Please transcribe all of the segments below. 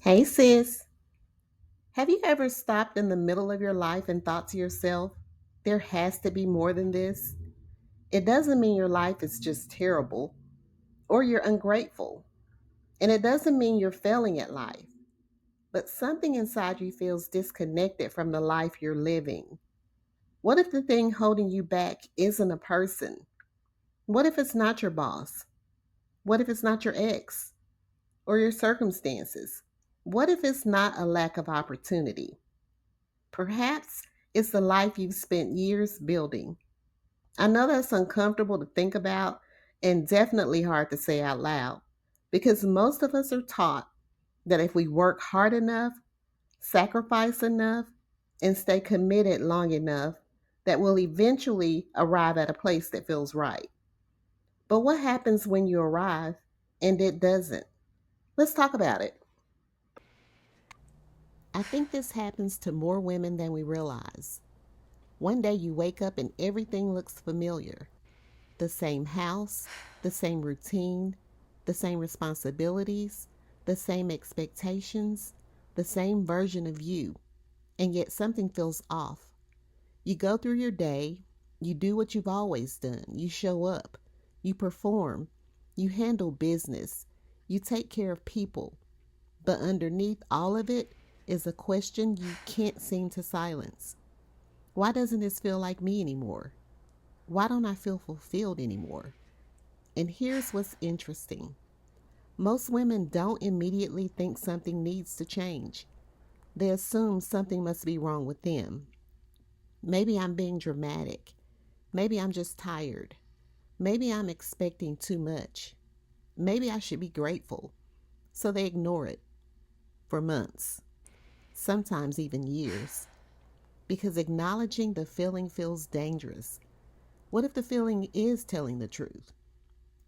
Hey sis, have you ever stopped in the middle of your life and thought to yourself, there has to be more than this? It doesn't mean your life is just terrible or you're ungrateful. And it doesn't mean you're failing at life, but something inside you feels disconnected from the life you're living. What if the thing holding you back isn't a person? What if it's not your boss? What if it's not your ex or your circumstances? What if it's not a lack of opportunity? Perhaps it's the life you've spent years building. I know that's uncomfortable to think about and definitely hard to say out loud because most of us are taught that if we work hard enough, sacrifice enough, and stay committed long enough, that we'll eventually arrive at a place that feels right. But what happens when you arrive and it doesn't? Let's talk about it. I think this happens to more women than we realize. One day you wake up and everything looks familiar. The same house, the same routine, the same responsibilities, the same expectations, the same version of you, and yet something feels off. You go through your day, you do what you've always done, you show up, you perform, you handle business, you take care of people, but underneath all of it is a question you can't seem to silence. Why doesn't this feel like me anymore? Why don't I feel fulfilled anymore? And here's what's interesting: most women don't immediately think something needs to change. They assume something must be wrong with them. Maybe I'm being dramatic. Maybe I'm just tired. Maybe I'm expecting too much. Maybe I should be grateful. So they ignore it for months, sometimes even years, because acknowledging the feeling feels dangerous. What if the feeling is telling the truth?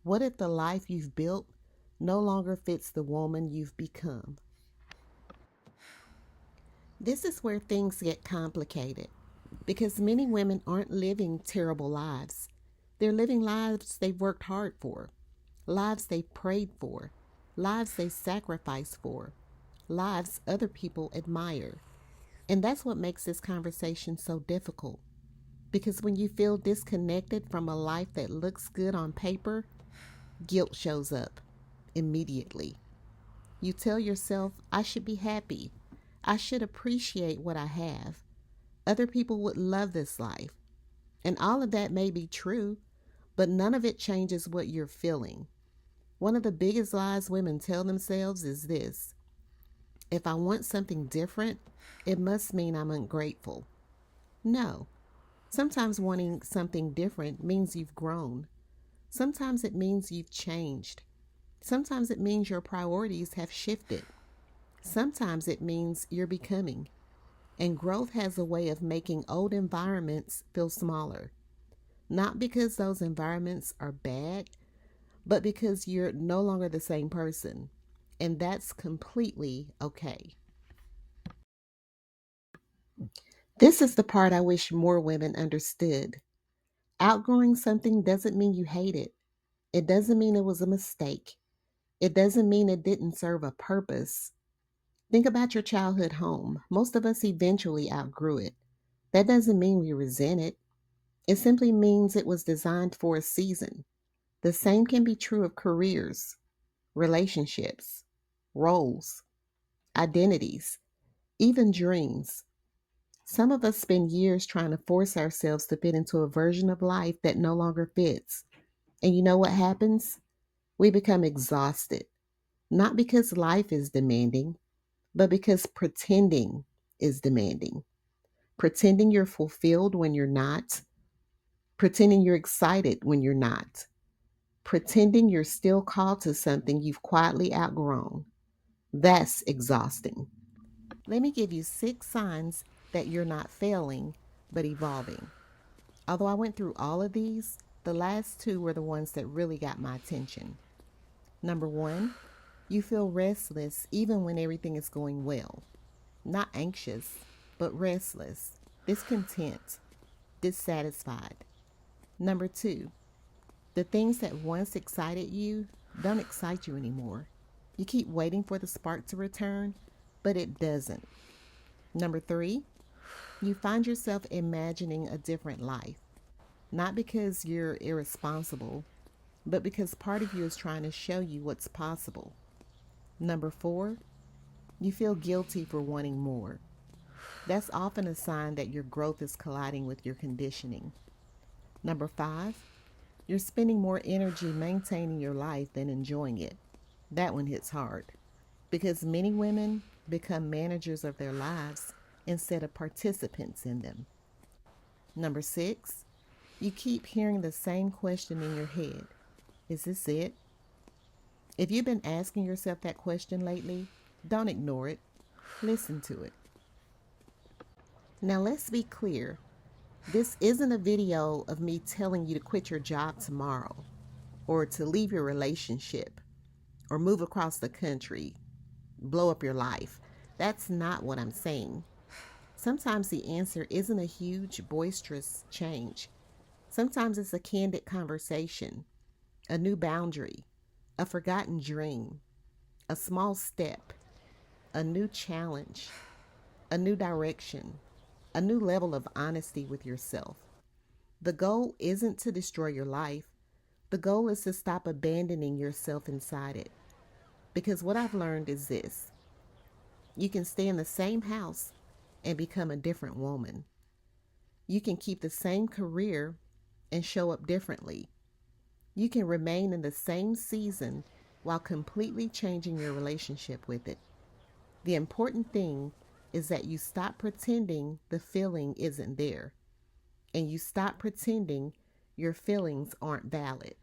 What if the life you've built no longer fits the woman you've become? This is where things get complicated because many women aren't living terrible lives. They're living lives they've worked hard for, lives they've prayed for, lives they sacrificed for, lives other people admire. And that's what makes this conversation so difficult. Because when you feel disconnected from a life that looks good on paper, guilt shows up immediately. You tell yourself, I should be happy. I should appreciate what I have. Other people would love this life. And all of that may be true, but none of it changes what you're feeling. One of the biggest lies women tell themselves is this: if I want something different, it must mean I'm ungrateful. No. Sometimes wanting something different means you've grown. Sometimes it means you've changed. Sometimes it means your priorities have shifted. Sometimes it means you're becoming. And growth has a way of making old environments feel smaller. Not because those environments are bad, but because you're no longer the same person. And that's completely okay. This is the part I wish more women understood. Outgrowing something doesn't mean you hate it. It doesn't mean it was a mistake. It doesn't mean it didn't serve a purpose. Think about your childhood home. Most of us eventually outgrew it. That doesn't mean we resent it. It simply means it was designed for a season. The same can be true of careers, relationships, roles, identities, even dreams. Some of us spend years trying to force ourselves to fit into a version of life that no longer fits. And you know what happens? We become exhausted, not because life is demanding, but because pretending is demanding. Pretending you're fulfilled when you're not, pretending you're excited when you're not, pretending you're still called to something you've quietly outgrown. That's exhausting. Let me give you 6 signs that you're not failing, but evolving. Although I went through all of these, the last two were the ones that really got my attention. Number one, you feel restless even when everything is going well. Not anxious, but restless, discontent, dissatisfied. Number two, the things that once excited you don't excite you anymore. You keep waiting for the spark to return, but it doesn't. Number three, you find yourself imagining a different life, not because you're irresponsible, but because part of you is trying to show you what's possible. Number four, you feel guilty for wanting more. That's often a sign that your growth is colliding with your conditioning. Number five, you're spending more energy maintaining your life than enjoying it. That one hits hard because many women become managers of their lives instead of participants in them. Number six, you keep hearing the same question in your head. Is this it? If you've been asking yourself that question lately, don't ignore it. Listen to it. Now, let's be clear. This isn't a video of me telling you to quit your job tomorrow or to leave your relationship or move across the country, blow up your life. That's not what I'm saying. Sometimes the answer isn't a huge, boisterous change. Sometimes it's a candid conversation, a new boundary, a forgotten dream, a small step, a new challenge, a new direction, a new level of honesty with yourself. The goal isn't to destroy your life. The goal is to stop abandoning yourself inside it. Because what I've learned is this: you can stay in the same house and become a different woman. You can keep the same career and show up differently. You can remain in the same season while completely changing your relationship with it. The important thing is that you stop pretending the feeling isn't there and you stop pretending your feelings aren't valid.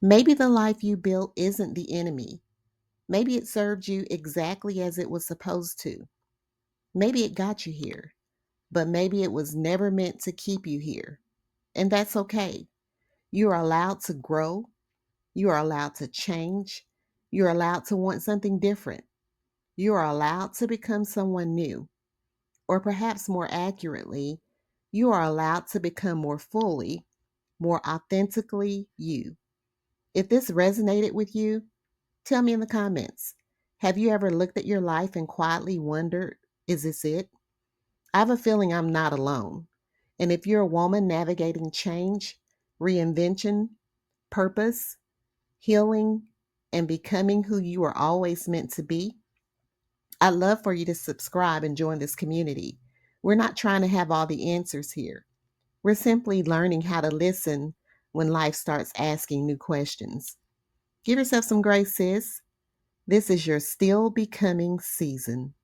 Maybe the life you built isn't the enemy. Maybe it served you exactly as it was supposed to. Maybe it got you here, but maybe it was never meant to keep you here. And that's okay. You are allowed to grow. You are allowed to change. You're allowed to want something different. You are allowed to become someone new. Or perhaps more accurately, you are allowed to become more fully, more authentically you. If this resonated with you, tell me in the comments. Have you ever looked at your life and quietly wondered, is this it? I have a feeling I'm not alone. And if you're a woman navigating change, reinvention, purpose, healing, and becoming who you are always meant to be, I'd love for you to subscribe and join this community. We're not trying to have all the answers here. We're simply learning how to listen when life starts asking new questions. Give yourself some grace, sis. This is your still becoming season.